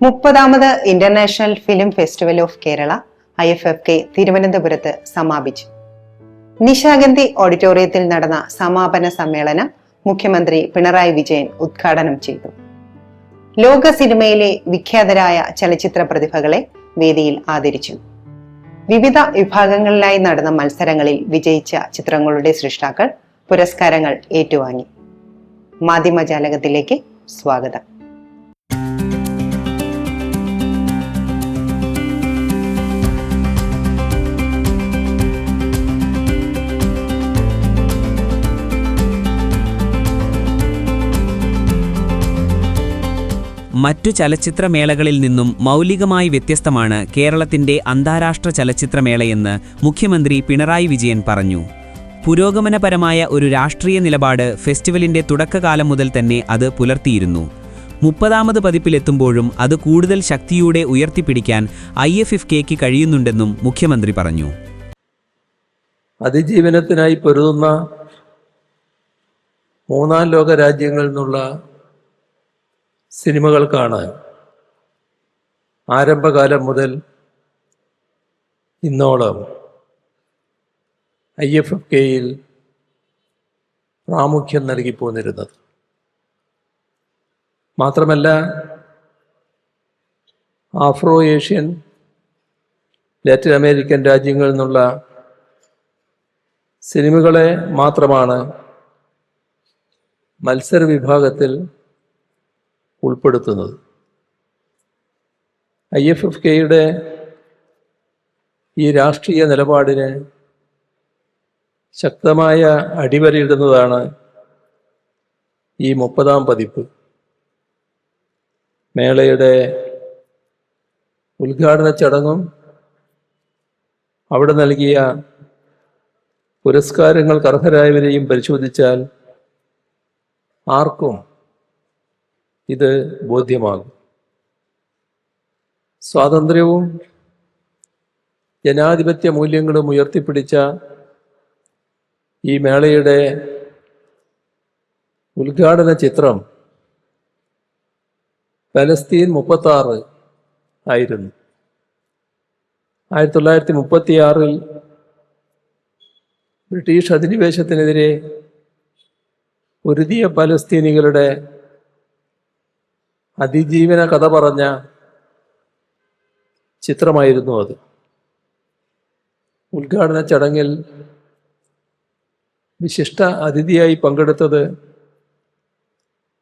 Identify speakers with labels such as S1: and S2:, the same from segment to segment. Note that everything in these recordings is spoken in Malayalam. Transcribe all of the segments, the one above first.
S1: 30ാമത് international film festival of Kerala IFFK തിരുവനന്തപുരത്ത് സമാപിച്ചു. നിശാഗന്ധി ഓഡിറ്റോറിയത്തിൽ നടന്ന സമാപന സമ്മേളനം മുഖ്യമന്ത്രി പിണറായി വിജയൻ ഉദ്ഘാടനം ചെയ്തു. ലോക സിനിമയിലെ വിഖ്യാതരായ ചലച്ചിത്ര പ്രതിഭകളെ വേദിയിൽ ആദരിച്ചു. വിവിധ വിഭാഗങ്ങളിലായി നടന്ന മത്സരങ്ങളിൽ വിജയിച്ച ചിത്രങ്ങളുടെ സൃഷ്ടാക്കൾ പുരസ്കാരങ്ങൾ ഏറ്റുവാങ്ങി. മാധ്യമജാലകത്തിലേക്ക് സ്വാഗതം.
S2: മറ്റു ചലച്ചിത്രമേളകളിൽ നിന്നും മൗലികമായി വ്യത്യസ്തമാണ് കേരളത്തിന്റെ അന്താരാഷ്ട്ര ചലച്ചിത്രമേളയെന്ന് മുഖ്യമന്ത്രി പിണറായി വിജയൻ പറഞ്ഞു. പുരോഗമനപരമായ ഒരു രാഷ്ട്രീയ നിലപാട് ഫെസ്റ്റിവലിന്റെ തുടക്കകാലം മുതൽ തന്നെ അത് പുലർത്തിയിരുന്നു. 30ാമത് പതിപ്പിലെത്തുമ്പോഴും അത് കൂടുതൽ ശക്തിയോടെ ഉയർത്തിപ്പിടിക്കാൻ IFFKക്ക് കഴിയുന്നുണ്ടെന്നും മുഖ്യമന്ത്രി പറഞ്ഞു.
S3: അതിജീവനത്തിനായി പൊരുതുന്ന മൂന്നാം ലോക രാജ്യങ്ങളിൽ നിന്നുള്ള സിനിമകൾക്കാണ് ആരംഭകാലം മുതൽ ഇന്നോളം IFFKയിൽ പ്രാമുഖ്യം നൽകിപ്പോന്നിരുന്നത്. മാത്രമല്ല, ആഫ്രോ ഏഷ്യൻ, ലാറ്റിൻ അമേരിക്കൻ രാജ്യങ്ങളിൽ നിന്നുള്ള സിനിമകളെ മാത്രമാണ് മത്സര വിഭാഗത്തിൽ ഉൾപ്പെടുത്തുന്നത്. IFFKയുടെ ഈ രാഷ്ട്രീയ നിലപാടിന് ശക്തമായ അടിവരയിടുന്നതാണ് ഈ 30ാം പതിപ്പ്. മേളയുടെ ഉദ്ഘാടന ചടങ്ങും അവിടെ നൽകിയ പുരസ്കാരങ്ങൾക്ക് അർഹരായവരെയും പരിശോധിച്ചാൽ ആർക്കും ഇത് ബോധ്യമാകും. സ്വാതന്ത്ര്യവും ജനാധിപത്യ മൂല്യങ്ങളും ഉയർത്തിപ്പിടിച്ച ഈ മേളയുടെ ഉദ്ഘാടന ചിത്രം പലസ്തീൻ 36 ആയിരുന്നു. 1936 ബ്രിട്ടീഷ് അധിനിവേശത്തിനെതിരെ ഒരുതിയ പലസ്തീനികളുടെ അതിജീവന കഥ പറഞ്ഞ ചിത്രമായിരുന്നു അത്. ഉദ്ഘാടന ചടങ്ങിൽ വിശിഷ്ട അതിഥിയായി പങ്കെടുത്തത്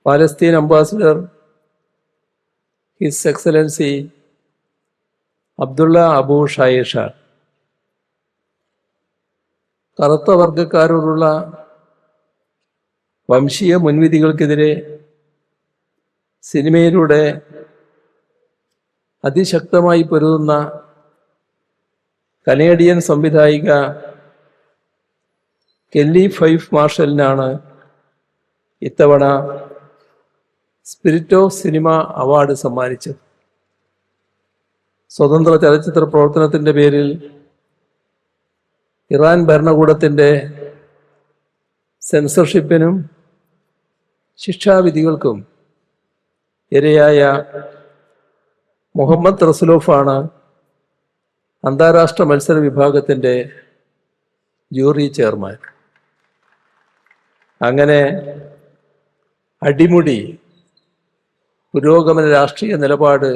S3: Palestine ambassador his excellency Abdullah Abu ഷായേഷ. കറുത്ത വർഗക്കാരോടുള്ള വംശീയ മുൻവിധികൾക്കെതിരെ സിനിമയിലൂടെ അതിശക്തമായി പൊരുതുന്ന കനേഡിയൻ സംവിധായിക കെല്ലി ഫൈഫ് മാർഷലിനാണ് ഇത്തവണ സ്പിരിറ്റ് ഓഫ് സിനിമ അവാർഡ് സമ്മാനിച്ചത്. സ്വതന്ത്ര ചലച്ചിത്ര പ്രവർത്തനത്തിൻ്റെ പേരിൽ ഇറാൻ ഭരണകൂടത്തിൻ്റെ സെൻസർഷിപ്പിനും ശിക്ഷാവിധികൾക്കും ഇരയായ മുഹമ്മദ് റസൂലോഫാണ് അന്താരാഷ്ട്ര മത്സര വിഭാഗത്തിൻ്റെ ജൂറി ചെയർമാൻ. അങ്ങനെ അടിമുടി പുരോഗമന രാഷ്ട്രീയ നിലപാട്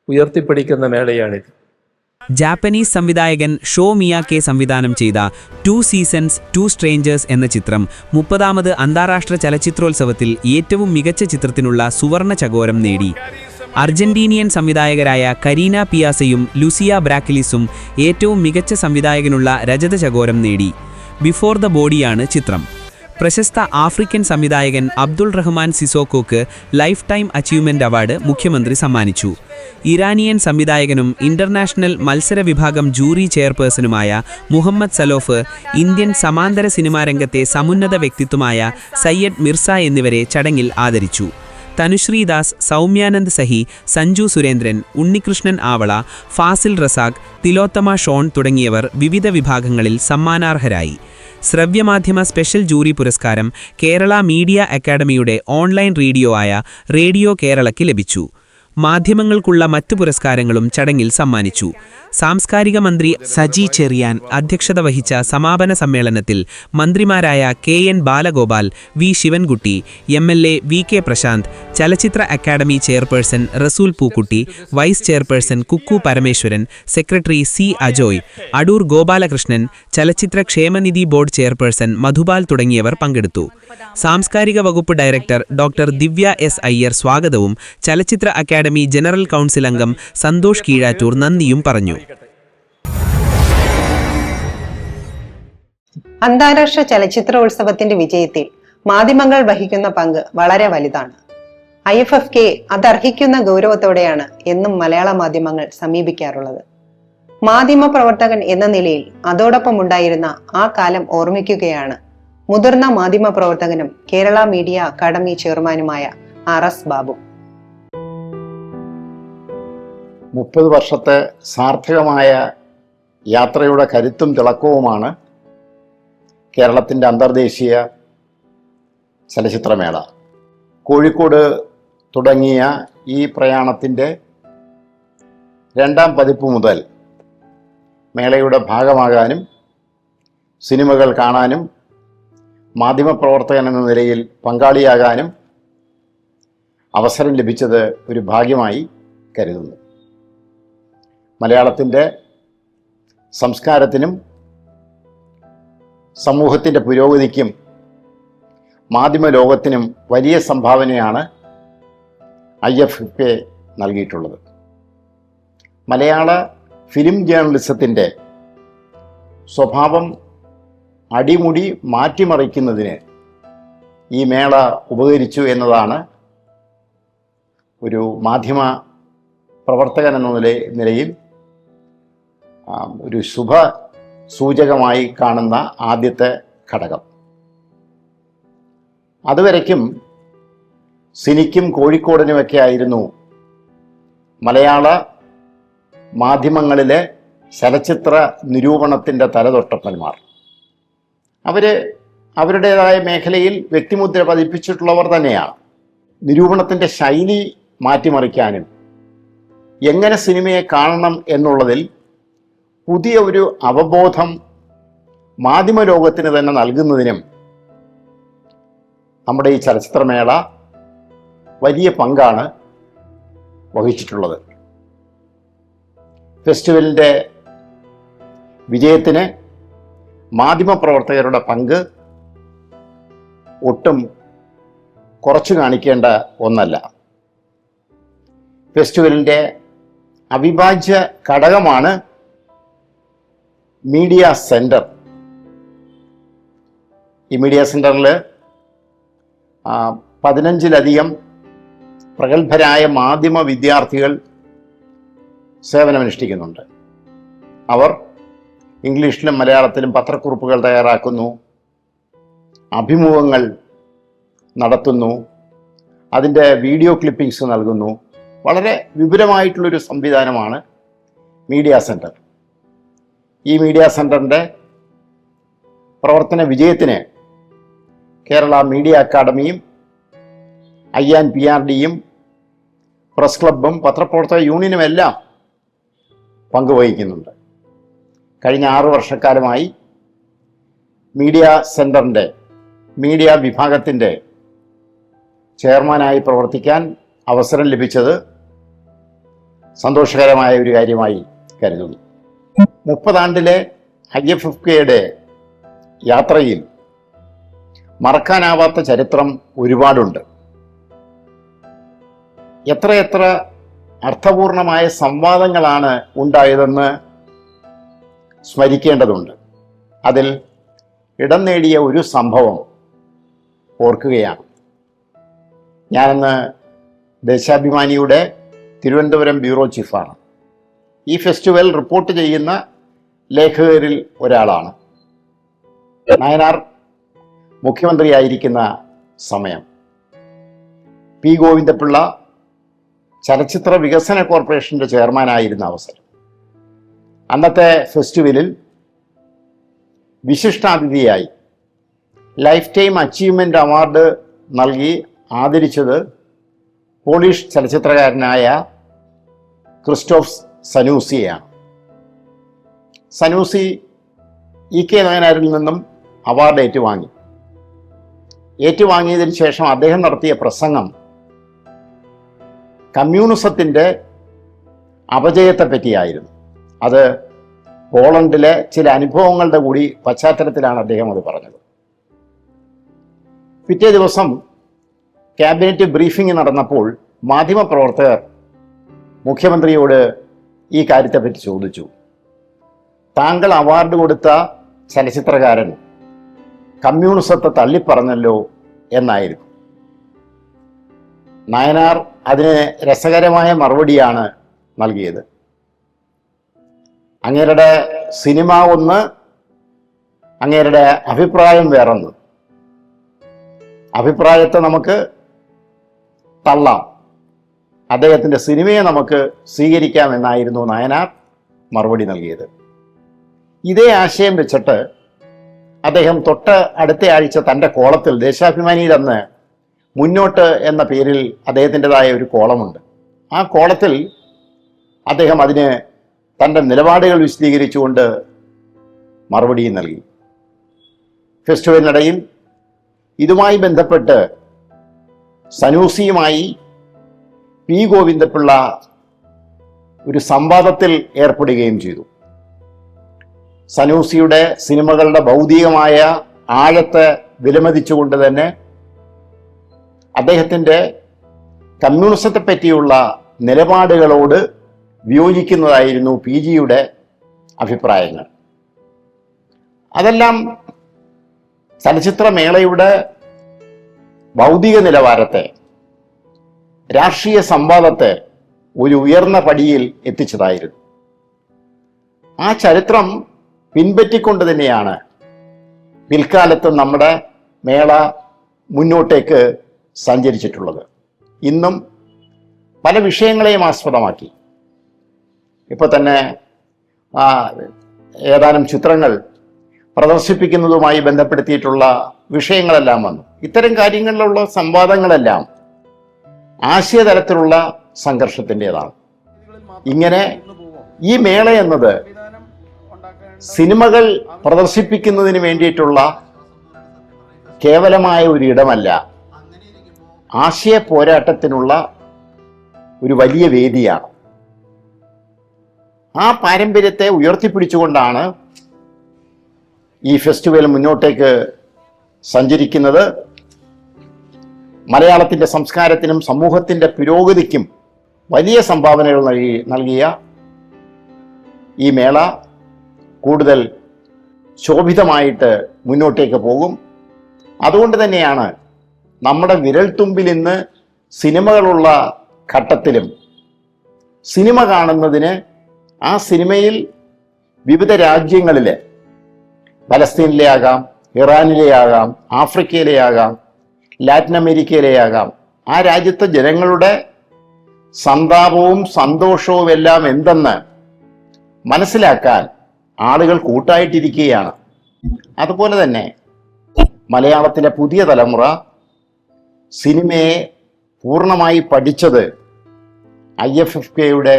S3: ഉയർത്തിപ്പിടിക്കുന്ന മേളയാണിത്.
S2: ജാപ്പനീസ് സംവിധായകൻ ഷോ മിയാക്കെ സംവിധാനം ചെയ്ത 2 സീസൺസ് 2 സ്ട്രേഞ്ചേഴ്സ് എന്ന ചിത്രം 30ാമത് അന്താരാഷ്ട്ര ചലച്ചിത്രോത്സവത്തിൽ ഏറ്റവും മികച്ച ചിത്രത്തിനുള്ള സുവർണ ചകോരം നേടി. അർജന്റീനിയൻ സംവിധായകരായ കരീന പിയാസയും ലൂസിയ ബ്രാക്കിലിസും ഏറ്റവും മികച്ച സംവിധായകനുള്ള രജത ചകോരം നേടി. ബിഫോർ ദ ബോഡിയാണ് ചിത്രം. പ്രശസ്ത ആഫ്രിക്കൻ സംവിധായകൻ അബ്ദുൾ റഹ്മാൻ സിസോക്കോക്ക് ലൈഫ് ടൈം അച്ചീവ്മെന്റ് അവാർഡ് മുഖ്യമന്ത്രി സമ്മാനിച്ചു. ഇറാനിയൻ സംവിധായകനും ഇന്റർനാഷണൽ മത്സര വിഭാഗം ജൂറി ചെയർപേഴ്സണുമായ മുഹമ്മദ് സലോഫ്, ഇന്ത്യൻ സമാന്തര സിനിമാ രംഗത്തെ സമുന്നത വ്യക്തിത്വമായ സയ്യദ് മിർസ എന്നിവരെ ചടങ്ങിൽ ആദരിച്ചു. തനുശ്രീ ദാസ്, സൗമ്യാനന്ദ് സഹി, സഞ്ജു സുരേന്ദ്രൻ, ഉണ്ണികൃഷ്ണൻ ആവള, ഫാസിൽ റസാഖ്, തിലോത്തമ ഷോൺ തുടങ്ങിയവർ വിവിധ വിഭാഗങ്ങളിൽ സമ്മാനാർഹരായി. ശ്രവ്യമാധ്യമ സ്പെഷ്യൽ ജൂറി പുരസ്കാരം കേരള മീഡിയ അക്കാദമിയുടെ ഓൺലൈൻ റേഡിയോ ആയ റേഡിയോ കേരളയ്ക്ക് ലഭിച്ചു. മാധ്യമങ്ങൾക്കുള്ള മറ്റു പുരസ്കാരങ്ങളും ചടങ്ങിൽ സമ്മാനിച്ചു. സാംസ്കാരിക മന്ത്രി സജി ചെറിയാൻ അധ്യക്ഷത വഹിച്ച സമാപന സമ്മേളനത്തിൽ മന്ത്രിമാരായ KN Balagopal, V Sivankutty, MLA VK Prasanth, ചലച്ചിത്ര academy chairperson Resul Pookutty, vice chairperson Kukku Parameswaran, secretary C Ajoy, Adoor Gopalakrishnan, ചലച്ചിത്ര ക്ഷേമനിധി ബോർഡ് ചെയർപേഴ്സൺ മധുപാൽ തുടങ്ങിയവർ പങ്കെടുത്തു. സാംസ്കാരിക വകുപ്പ് director doctor Divya S Iyer സ്വാഗതവും ചലച്ചിത്ര അക്കാദമി ജനറൽ കൗൺസിൽ അംഗം സന്തോഷ് കീഴാറ്റൂർ നന്ദിയും പറഞ്ഞു.
S1: അന്താരാഷ്ട്ര ചലച്ചിത്രോത്സവത്തിന്റെ വിജയത്തിൽ മാധ്യമങ്ങൾ വഹിക്കുന്ന പങ്ക് വളരെ വലുതാണ്. IFFK അതർഹിക്കുന്ന ഗൗരവത്തോടെയാണ് എന്നും മലയാള മാധ്യമങ്ങൾ സമീപിക്കാറുള്ളത്. മാധ്യമ പ്രവർത്തകൻ എന്ന നിലയിൽ അതോടൊപ്പം ഉണ്ടായിരുന്ന ആ കാലം ഓർമ്മിക്കുകയാണ് മുതിർന്ന മാധ്യമ പ്രവർത്തകനും കേരള മീഡിയ അക്കാദമി ചെയർമാനുമായ RS ബാബു.
S4: 30 വർഷത്തെ സാർത്ഥകമായ യാത്രയുടെ കരുത്തും തിളക്കവുമാണ് കേരളത്തിൻ്റെ അന്തർദേശീയ ചലച്ചിത്രമേള. കോഴിക്കോട് തുടങ്ങിയ ഈ പ്രയാണത്തിൻ്റെ 2ാം പതിപ്പ് മുതൽ മേളയുടെ ഭാഗമാകാനും സിനിമകൾ കാണാനും മാധ്യമപ്രവർത്തകൻ എന്ന നിലയിൽ പങ്കാളിയാകാനും അവസരം ലഭിച്ചത് ഒരു ഭാഗ്യമായി കരുതുന്നു. മലയാളത്തിൻ്റെ സംസ്കാരത്തിനും സമൂഹത്തിൻ്റെ പുരോഗതിക്കും മാധ്യമ ലോകത്തിനും വലിയ സംഭാവനയാണ് IFFK നൽകിയിട്ടുള്ളത്. മലയാള ഫിലിം ജേർണലിസത്തിൻ്റെ സ്വഭാവം അടിമുടി മാറ്റിമറിക്കുന്നതിന് ഈ മേള ഉപകരിച്ചു എന്നതാണ് ഒരു മാധ്യമ പ്രവർത്തകൻ എന്ന നിലയിൽ ഒരു ശുഭ സൂചകമായി കാണുന്ന ആദ്യത്തെ ഘടകം. അതുവരയ്ക്കും സിനിക്കും കോഴിക്കോടിനുമൊക്കെ ആയിരുന്നു മലയാള മാധ്യമങ്ങളിലെ ചലച്ചിത്ര നിരൂപണത്തിൻ്റെ തലതൊട്ടപ്പന്മാർ. അവരുടേതായ മേഖലയിൽ വ്യക്തിമുദ്ര പതിപ്പിച്ചിട്ടുള്ളവർ തന്നെയാണ്. നിരൂപണത്തിൻ്റെ ശൈലി മാറ്റിമറിക്കാനും എങ്ങനെ സിനിമയെ കാണണം എന്നുള്ളതിൽ പുതിയ ഒരു അവബോധം മാധ്യമലോകത്തിന് തന്നെ നൽകുന്നതിനും നമ്മുടെ ഈ ചലച്ചിത്രമേള വലിയ പങ്കാണ് വഹിച്ചിട്ടുള്ളത്. ഫെസ്റ്റിവലിൻ്റെ വിജയത്തിന് മാധ്യമപ്രവർത്തകരുടെ പങ്ക് ഒട്ടും കുറച്ചു കാണിക്കേണ്ട ഒന്നല്ല. ഫെസ്റ്റിവലിൻ്റെ അവിഭാജ്യ ഘടകമാണ് മീഡിയ സെൻറ്റർ. ഈ മീഡിയ സെൻറ്ററിൽ 15ലധികം പ്രഗത്ഭരായ മാധ്യമ വിദ്യാർത്ഥികൾ സേവനമനുഷ്ഠിക്കുന്നുണ്ട്. അവർ ഇംഗ്ലീഷിലും മലയാളത്തിലും പത്രക്കുറിപ്പുകൾ തയ്യാറാക്കുന്നു, അഭിമുഖങ്ങൾ നടത്തുന്നു, അതിൻ്റെ വീഡിയോ ക്ലിപ്പിംഗ്സ് നൽകുന്നു. വളരെ വിപുലമായിട്ടുള്ളൊരു സംവിധാനമാണ് മീഡിയ സെൻറ്റർ. ഈ മീഡിയ സെൻറ്ററിൻ്റെ പ്രവർത്തന വിജയത്തിന് കേരള മീഡിയ അക്കാദമിയും INPRDയും പ്രസ് ക്ലബും പത്രപ്രവർത്തക യൂണിയനുമെല്ലാം പങ്കുവഹിക്കുന്നുണ്ട്. കഴിഞ്ഞ 6 വർഷക്കാലമായി മീഡിയ സെൻറ്ററിൻ്റെ മീഡിയ വിഭാഗത്തിൻ്റെ ചെയർമാനായി പ്രവർത്തിക്കാൻ അവസരം ലഭിച്ചത് സന്തോഷകരമായ ഒരു കാര്യമായി കരുതുന്നു. 30 ആണ്ടിലെ IFFKയുടെ യാത്രയിൽ മറക്കാനാവാത്ത ചരിത്രം ഒരുപാടുണ്ട്. എത്രയെത്ര അർത്ഥപൂർണമായ സംവാദങ്ങളാണ് ഉണ്ടായതെന്ന് സ്മരിക്കേണ്ടതുണ്ട്. അതിൽ ഇടം നേടിയ ഒരു സംഭവം ഓർക്കുകയാണ്. ഞാനിന്ന് ദേശാഭിമാനിയുടെ തിരുവനന്തപുരം ബ്യൂറോ ചീഫാണ്. ഈ ഫെസ്റ്റിവൽ റിപ്പോർട്ട് ചെയ്യുന്ന ലേഖകരിൽ ഒരാളാണ്. നയനാർ മുഖ്യമന്ത്രിയായിരിക്കുന്ന സമയം P. ഗോവിന്ദപിള്ള ചലച്ചിത്ര വികസന കോർപ്പറേഷൻ്റെ ചെയർമാനായിരുന്ന അവസരം. അന്നത്തെ ഫെസ്റ്റിവലിൽ വിശിഷ്ടാതിഥിയായി ലൈഫ് ടൈം അച്ചീവ്മെൻ്റ് അവാർഡ് നൽകി ആദരിച്ചത് പോളിഷ് ചലച്ചിത്രകാരനായ ക്രിസ്റ്റോഫ് സനൂസിയെയാണ്. സനൂസി EK നായനാരിൽ നിന്നും അവാർഡ് ഏറ്റുവാങ്ങിയതിനു ശേഷം അദ്ദേഹം നടത്തിയ പ്രസംഗം കമ്മ്യൂണിസത്തിൻ്റെ അപജയത്തെ പറ്റിയായിരുന്നു. അത് പോളണ്ടിലെ ചില അനുഭവങ്ങളുടെ കൂടി പശ്ചാത്തലത്തിലാണ് അദ്ദേഹം അത് പറഞ്ഞത്. പിറ്റേ ദിവസം ക്യാബിനറ്റ് ബ്രീഫിംഗ് നടന്നപ്പോൾ മാധ്യമപ്രവർത്തകർ മുഖ്യമന്ത്രിയോട് ഈ കാര്യത്തെപ്പറ്റി ചോദിച്ചു. താങ്കൾ അവാർഡ് കൊടുത്ത ചലച്ചിത്രകാരൻ കമ്മ്യൂണിസത്തെ തള്ളിപ്പറഞ്ഞല്ലോ എന്നായിരുന്നു. നായനാർ അതിന് രസകരമായ മറുപടിയാണ് നൽകിയത്. അങ്ങേരുടെ സിനിമ ഒന്ന്, അങ്ങേരുടെ അഭിപ്രായം വേറൊന്ന്. അഭിപ്രായത്തെ നമുക്ക് തള്ളാം, അദ്ദേഹത്തിൻ്റെ സിനിമയെ നമുക്ക് സ്വീകരിക്കാം എന്നായിരുന്നു നായനാർ മറുപടി നൽകിയത്. ഇതേ ആശയം വെച്ചിട്ട് അദ്ദേഹം തൊട്ട് അടുത്ത ആഴ്ച തൻ്റെ കോളത്തിൽ, ദേശാഭിമാനിയിൽ അന്ന് മുന്നോട്ട് എന്ന പേരിൽ അദ്ദേഹത്തിൻ്റെതായ ഒരു കോളമുണ്ട്. ആ കോളത്തിൽ അദ്ദേഹം അതിന് തൻ്റെ നിലപാടുകൾ വിശദീകരിച്ചുകൊണ്ട് മറുപടിയും നൽകി. ഫെസ്റ്റിവലിനിടയിൽ ഇതുമായി ബന്ധപ്പെട്ട് സനൂസിയുമായി P. ഗോവിന്ദപിള്ള ഒരു സംവാദത്തിൽ ഏർപ്പെടുകയും ചെയ്തു. സനൂസിയുടെ സിനിമകളുടെ ഭൗതികമായ ആഴത്തെ വിലമതിച്ചുകൊണ്ട് തന്നെ അദ്ദേഹത്തിൻ്റെ കമ്മ്യൂണിസത്തെ പറ്റിയുള്ള നിലപാടുകളോട് വിയോജിക്കുന്നതായിരുന്നു PGയുടെ അഭിപ്രായങ്ങൾ. അതെല്ലാം ചലച്ചിത്രമേളയുടെ ഭൗതിക നിലവാരത്തെ, രാഷ്ട്രീയ സംവാദത്തെ ഒരു ഉയർന്ന പടിയിൽ എത്തിച്ചതായിരുന്നു. ആ ചരിത്രം പിൻപറ്റിക്കൊണ്ട് തന്നെയാണ് പിൽക്കാലത്ത് നമ്മുടെ മേള മുന്നോട്ടേക്ക് സഞ്ചരിച്ചിട്ടുള്ളത്. ഇന്നും പല വിഷയങ്ങളെയും ആസ്പദമാക്കി ഇപ്പോൾ തന്നെ ഏതാനും ചിത്രങ്ങൾ പ്രദർശിപ്പിക്കുന്നതുമായി ബന്ധപ്പെടുത്തിയിട്ടുള്ള വിഷയങ്ങളെല്ലാം വന്നു. ഇത്തരം കാര്യങ്ങളിലുള്ള സംവാദങ്ങളെല്ലാം ആശയതലത്തിലുള്ള സംഘർഷത്തിൻ്റെതാണ്. ഇങ്ങനെ ഈ മേള എന്നത് സിനിമകൾ പ്രദർശിപ്പിക്കുന്നതിന് വേണ്ടിയിട്ടുള്ള കേവലമായ ഒരു ഇടമല്ല, ആശയ പോരാട്ടത്തിനുള്ള ഒരു വലിയ വേദിയാണ്. ആ പാരമ്പര്യത്തെ ഉയർത്തിപ്പിടിച്ചുകൊണ്ടാണ് ഈ ഫെസ്റ്റിവൽ മുന്നോട്ടേക്ക് സഞ്ചരിക്കുന്നത്. മലയാളത്തിൻ്റെ സംസ്കാരത്തിനും സമൂഹത്തിൻ്റെ പുരോഗതിക്കും വലിയ സംഭാവനകൾ നൽകിയ ഈ മേള കൂടുതൽ ശോഭിതമായിട്ട് മുന്നോട്ടേക്ക് പോകും. അതുകൊണ്ട് തന്നെയാണ് നമ്മുടെ വിരൽത്തുമ്പിൽ ഇന്ന് സിനിമകളുള്ള ഘട്ടത്തിലും സിനിമ കാണുന്നതിന് ആ സിനിമയിൽ വിവിധ രാജ്യങ്ങളിലെ, പലസ്തീനിലെ ആകാം, ഇറാനിലെ ആകാം, ആഫ്രിക്കയിലെ ആകാം, ലാറ്റിൻ അമേരിക്കയിലെ ആകാം, ആ രാജ്യത്തെ ജനങ്ങളുടെ സന്താപവും സന്തോഷവും എല്ലാം എന്തെന്ന് മനസ്സിലാക്കാൻ ആളുകൾ കൂട്ടായിട്ടിരിക്കുകയാണ്. അതുപോലെ തന്നെ മലയാളത്തിലെ പുതിയ തലമുറ സിനിമയെ പൂർണ്ണമായി പഠിച്ചത് IFFKയുടെ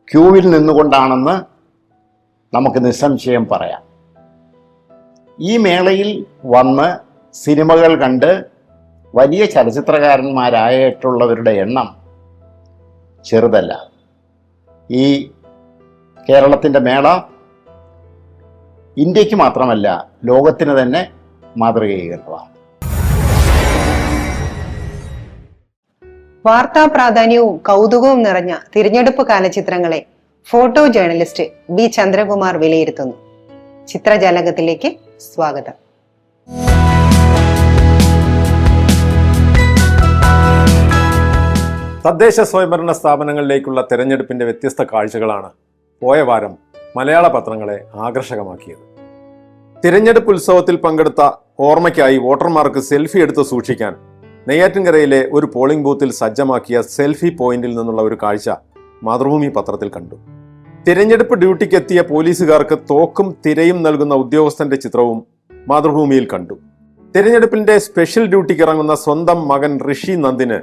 S4: ക്യൂവിൽ നിന്നുകൊണ്ടാണെന്ന് നമുക്ക് നിസ്സംശയം പറയാം. ഈ മേളയിൽ വന്ന് സിനിമകൾ കണ്ട് വലിയ ചലച്ചിത്രകാരന്മാരായിട്ടുള്ളവരുടെ എണ്ണം ചെറുതല്ല. ഈ കേരളത്തിൻ്റെ മേള ഇന്ത്യക്ക് മാത്രമല്ല, ലോകത്തിന് തന്നെ മാതൃകയാകുന്നതാണ്.
S1: വാർത്താ പ്രാധാന്യവും കൗതുകവും നിറഞ്ഞ തിരഞ്ഞെടുപ്പ് കാല ചിത്രങ്ങളെ ഫോട്ടോ ജേർണലിസ്റ്റ് B. ചന്ദ്രകുമാർ വിലയിരുത്തുന്നു. ചിത്രജാലകത്തിലേക്ക് സ്വാഗതം.
S5: തദ്ദേശ സ്വയംഭരണ സ്ഥാപനങ്ങളിലേക്കുള്ള തെരഞ്ഞെടുപ്പിന്റെ വ്യത്യസ്ത കാഴ്ചകളാണ് പോയ വാരം മലയാള പത്രങ്ങളെ ആകർഷകമാക്കിയത്. തിരഞ്ഞെടുപ്പ് ഉത്സവത്തിൽ പങ്കെടുത്ത ഓർമ്മയ്ക്കായി വോട്ടർമാർക്ക് സെൽഫി എടുത്ത് സൂക്ഷിക്കാൻ നെയ്യാറ്റിൻകരയിലെ ഒരു പോളിംഗ് ബൂത്തിൽ സജ്ജമാക്കിയ സെൽഫി പോയിന്റിൽ നിന്നുള്ള ഒരു കാഴ്ച മാതൃഭൂമി പത്രത്തിൽ കണ്ടു. തിരഞ്ഞെടുപ്പ് ഡ്യൂട്ടിക്കെത്തിയ പോലീസുകാർക്ക് തോക്കും തിരയും നൽകുന്ന ഉദ്യോഗസ്ഥന്റെ ചിത്രവും മാതൃഭൂമിയിൽ കണ്ടു. തിരഞ്ഞെടുപ്പിന്റെ സ്പെഷ്യൽ ഡ്യൂട്ടിക്ക് ഇറങ്ങുന്ന സ്വന്തം മകൻ ഋഷി നന്ദിന്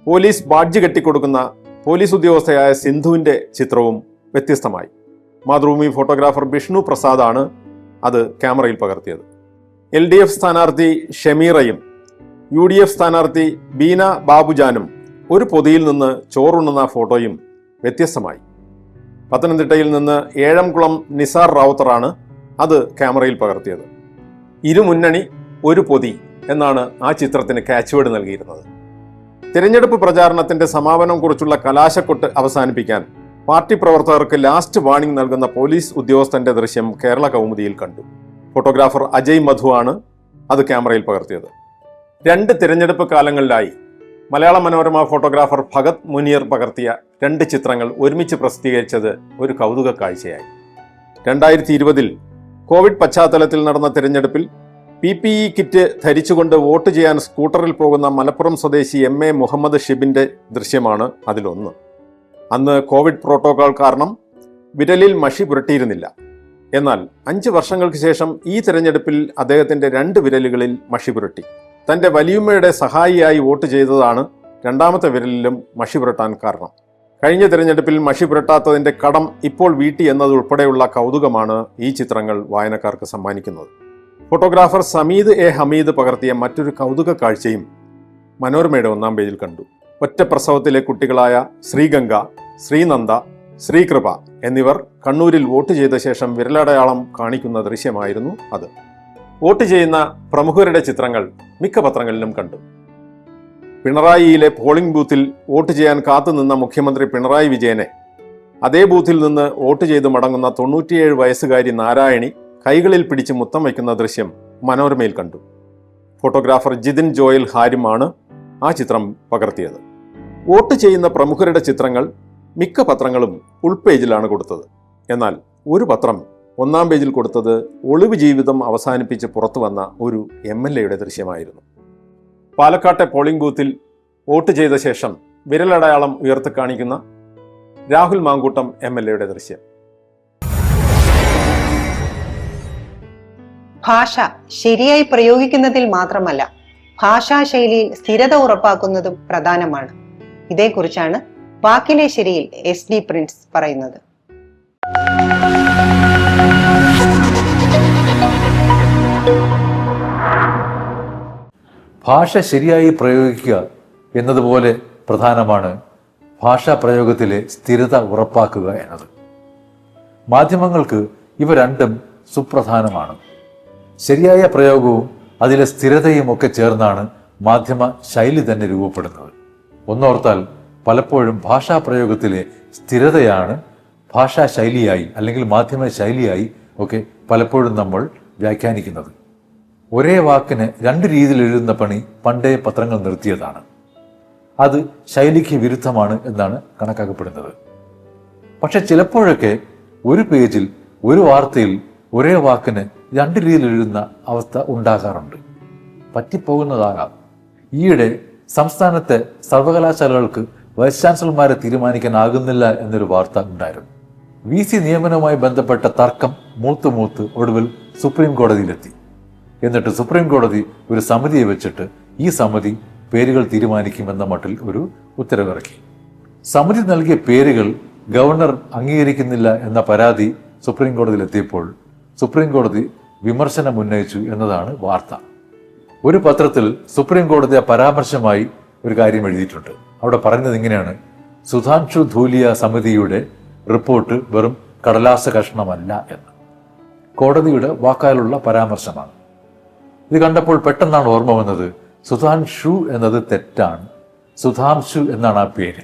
S5: പോലീസ് ബാഡ്ജ് കെട്ടിക്കൊടുക്കുന്ന പോലീസ് ഉദ്യോഗസ്ഥയായ സിന്ധുവിന്റെ ചിത്രവും വ്യത്യസ്തമായി. മാതൃഭൂമി ഫോട്ടോഗ്രാഫർ വിഷ്ണു പ്രസാദാണ് അത് ക്യാമറയിൽ പകർത്തിയത്. LDF സ്ഥാനാർത്ഥി ഷമീറയും UDF സ്ഥാനാർത്ഥി ബീന ബാബുജാനും ഒരു പൊതിയിൽ നിന്ന് ചോറുണ്ണുന്ന ഫോട്ടോയും വ്യത്യസ്തമായി. പത്തനംതിട്ടയിൽ നിന്ന് ഏഴംകുളം നിസാർ റാവുത്തറാണ് അത് ക്യാമറയിൽ പകർത്തിയത്. ഇരുമുന്നണി ഒരു പൊതി എന്നാണ് ആ ചിത്രത്തിന് ക്യാച്ച്വേർഡ് നൽകിയിരുന്നത്. തിരഞ്ഞെടുപ്പ് പ്രചാരണത്തിന്റെ സമാപനം കുറിച്ചുള്ള കലാശക്കൊട്ട് അവസാനിപ്പിക്കാൻ പാർട്ടി പ്രവർത്തകർക്ക് ലാസ്റ്റ് വാർണിംഗ് നൽകുന്ന പോലീസ് ഉദ്യോഗസ്ഥന്റെ ദൃശ്യം കേരള കൗമുദിയിൽ കണ്ടു. ഫോട്ടോഗ്രാഫർ അജയ് മധു ആണ് അത് ക്യാമറയിൽ പകർത്തിയത്. 2 തിരഞ്ഞെടുപ്പ് കാലങ്ങളിലായി മലയാള മനോരമ ഫോട്ടോഗ്രാഫർ ഭഗത് മുനീർ പകർത്തിയ 2 ചിത്രങ്ങൾ ഒരുമിച്ച് പ്രസിദ്ധീകരിച്ചത് ഒരു കൗതുക കാഴ്ചയായി. 2020 കോവിഡ് പശ്ചാത്തലത്തിൽ നടന്ന തിരഞ്ഞെടുപ്പിൽ PPE കിറ്റ് ധരിച്ചുകൊണ്ട് വോട്ട് ചെയ്യാൻ സ്കൂട്ടറിൽ പോകുന്ന മലപ്പുറം സ്വദേശി MA മുഹമ്മദ് ഷിബിന്റെ ദൃശ്യമാണ് അതിലൊന്ന്. അന്ന് കോവിഡ് പ്രോട്ടോകോൾ കാരണം വിരലിൽ മഷി പുരട്ടിയിരുന്നില്ല. എന്നാൽ 5 വർഷങ്ങൾക്ക് ശേഷം ഈ തിരഞ്ഞെടുപ്പിൽ അദ്ദേഹത്തിന്റെ 2 വിരലുകളിൽ മഷി പുരട്ടി. തന്റെ വലിയമ്മയുടെ സഹായിയായി വോട്ട് ചെയ്തതാണ് രണ്ടാമത്തെ വിരലിലും മഷി പുരട്ടാൻ കാരണം. കഴിഞ്ഞ തിരഞ്ഞെടുപ്പിൽ മഷി പുരട്ടാത്തതിന്റെ കടം ഇപ്പോൾ വീട്ടി എന്നതുൾപ്പെടെയുള്ള കൗതുകമാണ് ഈ ചിത്രങ്ങൾ വായനക്കാർക്ക് സമ്മാനിക്കുന്നത്. ഫോട്ടോഗ്രാഫർ സമീദ് A ഹമീദ് പകർത്തിയ മറ്റൊരു കൗതുക കാഴ്ചയും മനോരമയുടെ 1-ാം പേജിൽ കണ്ടു. ഒറ്റ പ്രസവത്തിലെ കുട്ടികളായ ശ്രീഗംഗ, ശ്രീനന്ദ, ശ്രീകൃപ എന്നിവർ കണ്ണൂരിൽ വോട്ട് ചെയ്ത ശേഷം വിരലടയാളം കാണിക്കുന്ന ദൃശ്യമായിരുന്നു അത്. വോട്ട് ചെയ്യുന്ന പ്രമുഖരുടെ ചിത്രങ്ങൾ മിക്ക പത്രങ്ങളിലും കണ്ടു. പിണറായിയിലെ പോളിംഗ് ബൂത്തിൽ വോട്ട് ചെയ്യാൻ കാത്തുനിന്ന മുഖ്യമന്ത്രി പിണറായി വിജയനെ അതേ ബൂത്തിൽ നിന്ന് വോട്ട് ചെയ്ത് മടങ്ങുന്ന 97 വയസ്സുകാരി നാരായണി കൈകളിൽ പിടിച്ച് മുത്തം വയ്ക്കുന്ന ദൃശ്യം മനോരമയിൽ കണ്ടു. ഫോട്ടോഗ്രാഫർ ജിതിൻ ജോയൽ ഹാരിമാണ് ആ ചിത്രം പകർത്തിയത്. വോട്ട് ചെയ്യുന്ന പ്രമുഖരുടെ ചിത്രങ്ങൾ മിക്ക പത്രങ്ങളും ഉൾപേജിലാണ് കൊടുത്തത്. എന്നാൽ ഒരു പത്രം 1-ാം പേജിൽ കൊടുത്തത് ഒളിവ് ജീവിതം അവസാനിപ്പിച്ച് പുറത്തു വന്ന ഒരു MLAയുടെ ദൃശ്യമായിരുന്നു. പാലക്കാട്ടെ പോളിംഗ് ബൂത്തിൽ വോട്ട് ചെയ്ത ശേഷം വിരലടയാളം ഉയർത്തി കാണിക്കുന്ന രാഹുൽ മാങ്കൂട്ടം MLAയുടെ ദൃശ്യം.
S1: ഭാഷ ശരിയായി പ്രയോഗിക്കുന്നതിൽ മാത്രമല്ല, ഭാഷാശൈലിയിൽ സ്ഥിരത ഉറപ്പാക്കുന്നതും പ്രധാനമാണ്. ഇതേക്കുറിച്ചാണ് വാക്കിലെ ശരിയിൽ SD പ്രിൻസ് പറയുന്നത്.
S6: ഭാഷ ശരിയായി പ്രയോഗിക്കുക എന്നതുപോലെ പ്രധാനമാണ് ഭാഷാ പ്രയോഗത്തിലെ സ്ഥിരത ഉറപ്പാക്കുക എന്നത്. മാധ്യമങ്ങൾക്ക് ഇവ രണ്ടും സുപ്രധാനമാണ്. ശരിയായ പ്രയോഗവും അതിലെ സ്ഥിരതയും ഒക്കെ ചേർന്നാണ് മാധ്യമ ശൈലി തന്നെ രൂപപ്പെടുന്നത്. ഒന്നോർത്താൽ പലപ്പോഴും ഭാഷാ പ്രയോഗത്തിലെ സ്ഥിരതയാണ് ഭാഷാ ശൈലിയായി അല്ലെങ്കിൽ മാധ്യമ ശൈലിയായി ഒക്കെ പലപ്പോഴും നമ്മൾ വ്യാഖ്യാനിക്കുന്നത്. ഒരേ വാക്കിന് 2 രീതിയിൽ എഴുതുന്ന പണി പണ്ടേ പത്രങ്ങൾ നിർത്തിയതാണ്. അത് ശൈലിക്ക് വിരുദ്ധമാണ് എന്നാണ് കണക്കാക്കപ്പെടുന്നത്. പക്ഷെ ചിലപ്പോഴൊക്കെ ഒരു പേജിൽ ഒരു വാർത്തയിൽ ഒരേ വാക്കിന് 2 രീതിയിൽ എഴുതുന്ന അവസ്ഥ ഉണ്ടാകാറുണ്ട്. പറ്റിപ്പോകുന്നതാകാം. ഈയിടെ സംസ്ഥാനത്തെ സർവകലാശാലകൾക്ക് വൈസ് ചാൻസലർമാരെ തീരുമാനിക്കാനാകുന്നില്ല എന്നൊരു വാർത്ത ഉണ്ടായിരുന്നു. VC നിയമനവുമായി ബന്ധപ്പെട്ട തർക്കം മൂത്ത് ഒടുവിൽ സുപ്രീം കോടതിയിലെത്തി. എന്നിട്ട് സുപ്രീം കോടതി ഒരു സമിതിയെ വെച്ചിട്ട് ഈ സമിതി പേരുകൾ തീരുമാനിക്കുമെന്ന മട്ടിൽ ഒരു ഉത്തരവിറക്കി. സമിതി നൽകിയ പേരുകൾ ഗവർണർ അംഗീകരിക്കുന്നില്ല എന്ന പരാതി സുപ്രീം കോടതിയിലെത്തിയപ്പോൾ സുപ്രീം കോടതി വിമർശനം ഉന്നയിച്ചു എന്നതാണ് വാർത്ത. ഒരു പത്രത്തിൽ സുപ്രീം കോടതി പരാമർശമായി ഒരു കാര്യം എഴുതിയിട്ടുണ്ട്. അവിടെ പറയുന്നത് ഇങ്ങനെയാണ്: സുധാൻഷു ധൂലിയ സമിതിയുടെ റിപ്പോർട്ട് വെറും കടലാസ കഷ്ണമല്ല എന്ന്. കോടതിയുടെ വാക്കാലുള്ള പരാമർശമാണ്. ഇത് കണ്ടപ്പോൾ പെട്ടെന്നാണ് ഓർമ്മ വന്നത്, സുധാൻഷു എന്നത് തെറ്റാണ്, സുധാംശു എന്നാണ് ആ പേര്.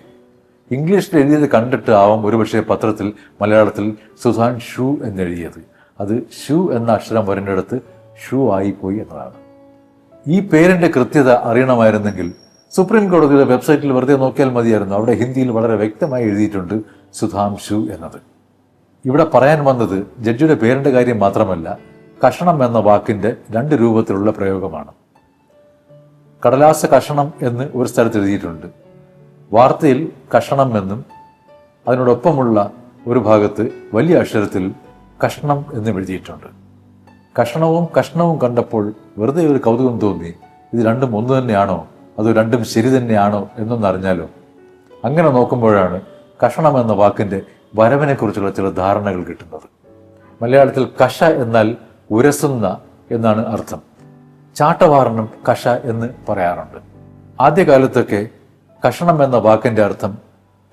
S6: ഇംഗ്ലീഷിൽ എഴുതിയത് കണ്ടിട്ട് ആവാം ഒരുപക്ഷെ പത്രത്തിൽ മലയാളത്തിൽ സുധാൻഷു എന്നെഴുതിയത്. അത് ഷു എന്ന അക്ഷരം വരേണ്ടിടത്ത് ഷു ആയിപ്പോയി എന്നതാണ്. ഈ പേരിന്റെ കൃത്യത അറിയണമായിരുന്നെങ്കിൽ സുപ്രീം കോടതിയുടെ വെബ്സൈറ്റിൽ വെറുതെ നോക്കിയാൽ മതിയായിരുന്നു. അവിടെ ഹിന്ദിയിൽ വളരെ വ്യക്തമായി എഴുതിയിട്ടുണ്ട് സുധാംശു എന്നത്. ഇവിടെ പറയാൻ വന്നത് ജഡ്ജിയുടെ പേരിന്റെ കാര്യം മാത്രമല്ല, കഷണം എന്ന വാക്കിന്റെ 2 രൂപത്തിലുള്ള പ്രയോഗമാണ്. കടലാസ കഷണം എന്ന് ഒരു സ്ഥലത്ത് എഴുതിയിട്ടുണ്ട്. വാർത്തയിൽ കഷണം എന്നും അതിനോടൊപ്പമുള്ള ഒരു ഭാഗത്ത് വലിയ അക്ഷരത്തിൽ കഷ്ണം എന്നും എഴുതിയിട്ടുണ്ട്. കഷണവും കഷ്ണവും കണ്ടപ്പോൾ വെറുതെ ഒരു കൗതുകം തോന്നി. ഇത് രണ്ടും ഒന്ന് തന്നെയാണോ അത് രണ്ടും ശരി തന്നെയാണോ എന്നൊന്നറിഞ്ഞാലോ? അങ്ങനെ നോക്കുമ്പോഴാണ് കഷണം എന്ന വാക്കിൻ്റെ വരവിനെക്കുറിച്ചുള്ള ചില ധാരണകൾ കിട്ടുന്നത്. മലയാളത്തിൽ കഷ എന്നാൽ ഉരസുന്ന എന്നാണ് അർത്ഥം. ചാട്ടവാറിനും കഷ എന്ന് പറയാറുണ്ട്. ആദ്യകാലത്തൊക്കെ കഷണം എന്ന വാക്കിൻ്റെ അർത്ഥം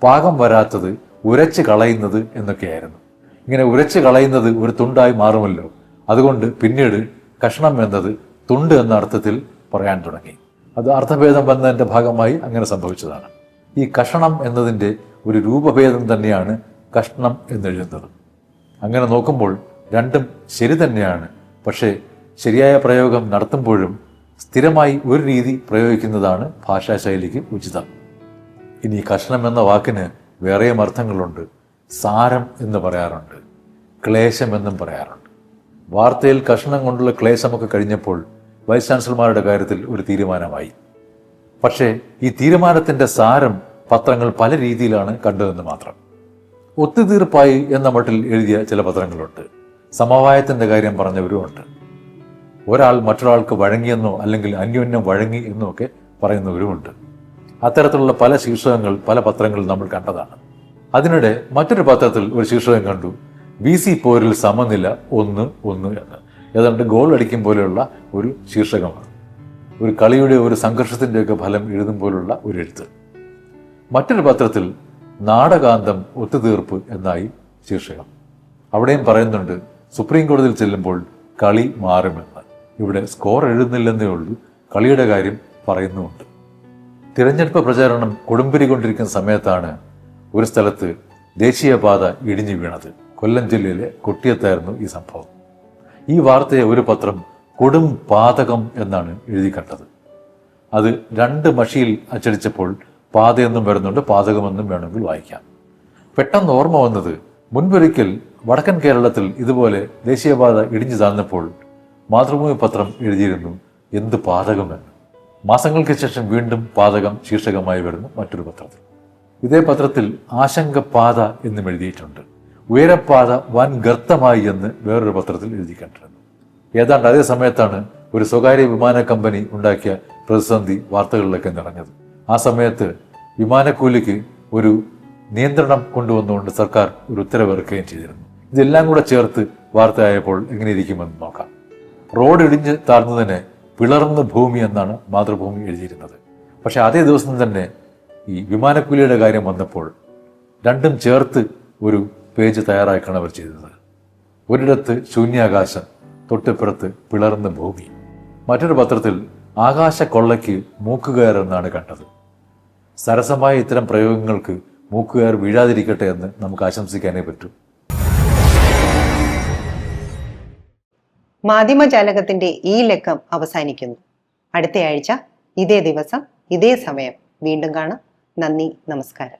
S6: പാകം വരാത്തത്, ഉരച്ച് കളയുന്നത് എന്നൊക്കെയായിരുന്നു. ഇങ്ങനെ ഉരച്ച് കളയുന്നത് ഒരു തുണ്ടായി മാറുമല്ലോ, അതുകൊണ്ട് പിന്നീട് കഷണം എന്നത് തുണ്ട് എന്ന അർത്ഥത്തിൽ പറയാൻ തുടങ്ങി. അത് അർത്ഥഭേദം വന്നതിൻ്റെ ഭാഗമായി അങ്ങനെ സംഭവിച്ചതാണ്. ഈ കഷണം എന്നതിൻ്റെ ഒരു രൂപഭേദം തന്നെയാണ് കഷ്ണം എന്നെഴുതുന്നത്. അങ്ങനെ നോക്കുമ്പോൾ രണ്ടും ശരി തന്നെയാണ്. പക്ഷേ ശരിയായ പ്രയോഗം നടത്തുമ്പോഴും സ്ഥിരമായി ഒരു രീതി പ്രയോഗിക്കുന്നതാണ് ഭാഷാശൈലിക്ക് ഉചിതം. ഇനി കഷണം എന്ന വാക്കിന് വേറെയും അർത്ഥങ്ങളുണ്ട്. സാരം എന്ന് പറയാറുണ്ട്, ക്ലേശം എന്നും പറയാറുണ്ട്. വാർത്തയിൽ കഷണം കൊണ്ടുള്ള ക്ലേശമൊക്കെ കഴിഞ്ഞപ്പോൾ വൈസ് ചാൻസലർമാരുടെ കാര്യത്തിൽ ഒരു തീരുമാനമായി. പക്ഷേ ഈ തീരുമാനത്തിൻ്റെ സാരം പത്രങ്ങൾ പല രീതിയിലാണ് കണ്ടതെന്ന് മാത്രം. ഒത്തുതീർപ്പായി എന്ന മട്ടിൽ എഴുതിയ ചില പത്രങ്ങളുണ്ട്. സമവായത്തിൻ്റെ കാര്യം പറഞ്ഞവരുമുണ്ട്. ഒരാൾ മറ്റൊരാൾക്ക് വഴങ്ങിയെന്നോ അല്ലെങ്കിൽ അന്യോന്യം വഴങ്ങി എന്നോ ഒക്കെ പറയുന്നവരുമുണ്ട്. അത്തരത്തിലുള്ള പല ശീർഷകങ്ങൾ പല പത്രങ്ങളിൽ നമ്മൾ കണ്ടതാണ്. അതിനിടെ മറ്റൊരു പത്രത്തിൽ ഒരു ശീർഷകം കണ്ടു, BC പോരിൽ സമനില 1-1 എന്ന്. ഏതാണ്ട് ഗോൾ അടിക്കും പോലെയുള്ള ഒരു ശീർഷകമാണ്. ഒരു കളിയുടെ ഒരു സംഘർഷത്തിൻ്റെയൊക്കെ ഫലം എഴുതും പോലുള്ള ഒരു എഴുത്ത്. മറ്റൊരു പത്രത്തിൽ നാടകാന്തം ഒത്തുതീർപ്പ് എന്നായി ശീർഷകം. അവിടെയും പറയുന്നുണ്ട് സുപ്രീം കോടതിയിൽ ചെല്ലുമ്പോൾ കളി മാറുമെന്ന്. ഇവിടെ സ്കോർ എഴുതുന്നില്ലെന്നേ ഉള്ളൂ, കളിയുടെ കാര്യം പറയുന്നുമുണ്ട്. തിരഞ്ഞെടുപ്പ് പ്രചാരണം കൊടുമ്പിരി കൊണ്ടിരിക്കുന്ന സമയത്താണ് ഒരു സ്ഥലത്ത് ദേശീയപാത ഇടിഞ്ഞു വീണത്. കൊല്ലം ജില്ലയിലെ കൊട്ടിയത്തായിരുന്നു ഈ സംഭവം. ഈ വാർത്തയെ ഒരു പത്രം കൊടും പാതകം എന്നാണ് എഴുതി കണ്ടത്. അത് 2 മഷിയിൽ അച്ചടിച്ചപ്പോൾ പാതയെന്നും വരുന്നുണ്ട്, പാതകമെന്നും വേണമെങ്കിൽ വായിക്കാം. പെട്ടെന്ന് ഓർമ്മ വന്നത്, മുൻപൊരിക്കൽ വടക്കൻ കേരളത്തിൽ ഇതുപോലെ ദേശീയപാത ഇടിഞ്ഞു താഴ്ന്നപ്പോൾ മാതൃഭൂമി പത്രം എഴുതിയിരുന്നു എന്ത് പാതകമെന്ന്. മാസങ്ങൾക്ക് ശേഷം വീണ്ടും പാതകം ശീർഷകമായി വരുന്നു മറ്റൊരു പത്രത്തിൽ. ഇതേ പത്രത്തിൽ ആശങ്കപാത എന്നും എഴുതിയിട്ടുണ്ട്. ഉയരപ്പാത വൻ ഗർത്തമായി എന്ന് വേറൊരു പത്രത്തിൽ എഴുതി കണ്ടിരുന്നു. ഏതാണ്ട് അതേ സമയത്താണ് ഒരു സ്വകാര്യ വിമാന കമ്പനി ഉണ്ടാക്കിയ പ്രതിസന്ധി വാർത്തകളിലൊക്കെ നിറഞ്ഞത്. ആ സമയത്ത് വിമാനക്കൂലിക്ക് ഒരു നിയന്ത്രണം കൊണ്ടുവന്നുകൊണ്ട് സർക്കാർ ഒരു ഉത്തരവിറക്കുകയും ചെയ്തിരുന്നു. ഇതെല്ലാം കൂടെ ചേർത്ത് വാർത്തയായപ്പോൾ എങ്ങനെ ഇരിക്കുമെന്ന് നോക്കാം. റോഡ് ഇടിഞ്ഞ് താഴ്ന്നതിനെ പിളർന്ന ഭൂമി എന്നാണ് മാതൃഭൂമി എഴുതിയിരുന്നത്. പക്ഷെ അതേ ദിവസം തന്നെ ഈ വിമാനക്കൂലിയുടെ കാര്യം വന്നപ്പോൾ രണ്ടും ചേർത്ത് ഒരു പേജ് തയ്യാറാക്കാണ് അവർ ചെയ്തത്. ഒരിടത്ത് ശൂന്യാകാശം, തൊട്ടിപ്പുറത്ത് പിളർന്ന ഭൂമി. മറ്റൊരു പത്രത്തിൽ ആകാശ കൊള്ളയ്ക്ക് മൂക്കുകയർ എന്നാണ് കണ്ടത്. സരസമായ ഇത്തരം പ്രയോഗങ്ങൾക്ക് മൂക്കുകയർ വീഴാതിരിക്കട്ടെ എന്ന് നമുക്ക് ആശംസിക്കാനേ പറ്റൂ.
S1: മാധ്യമജാലകത്തിന്റെ ഈ ലക്കം അവസാനിക്കുന്നു. അടുത്തയാഴ്ച ഇതേ ദിവസം ഇതേ സമയം വീണ്ടും കാണാം. നന്ദി, നമസ്കാരം.